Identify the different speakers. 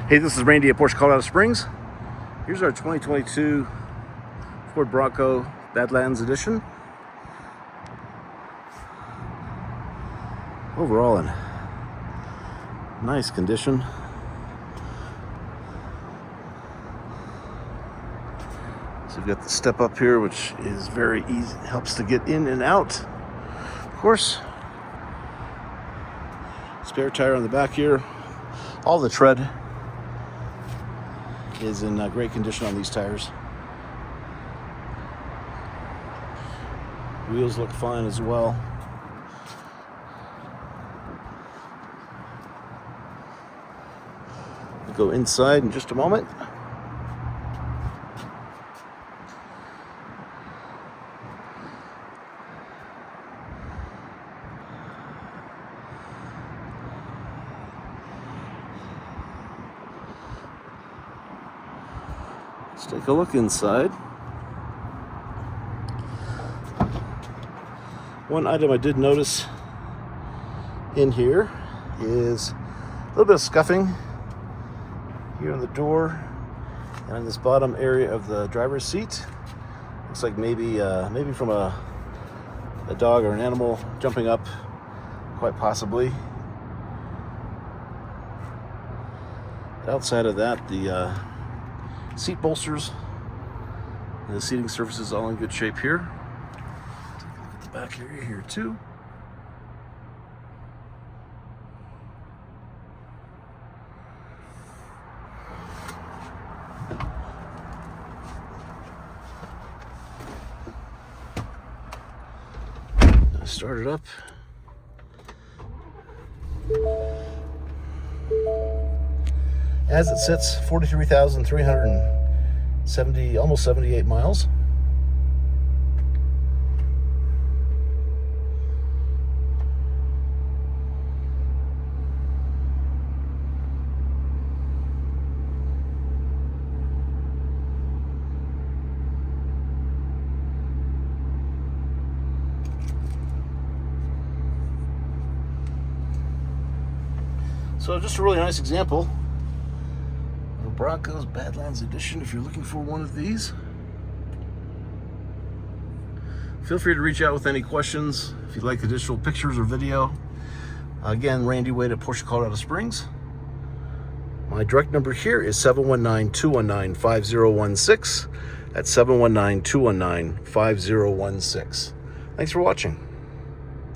Speaker 1: Hey, this is Randy at Porsche Colorado Springs. Here's our 2022 Ford Bronco Badlands edition. Overall in nice condition. So we've got the step up here, which is very easy, helps to get in and out. Of course, spare tire on the back here. All the tread is in great condition on these tires. Wheels look fine as well. We'll go inside in just a moment. Let's take a look inside. One item I did notice in here is a little bit of scuffing here on the door and in this bottom area of the driver's seat. Looks like maybe from a dog or an animal jumping up, quite possibly. Outside of that, the seat bolsters and the seating surface is all in good shape here. Take a look at the back area here too. Start it up. As it sits, 43,370, almost 78 miles. So just a really nice example of a Bronco's Badlands edition if you're looking for one of these. Feel free to reach out with any questions if you'd like additional pictures or video. Again, Randy Wade at Porsche Colorado Springs. My direct number here is 719-219-5016. That's 719-219-5016. Thanks for watching.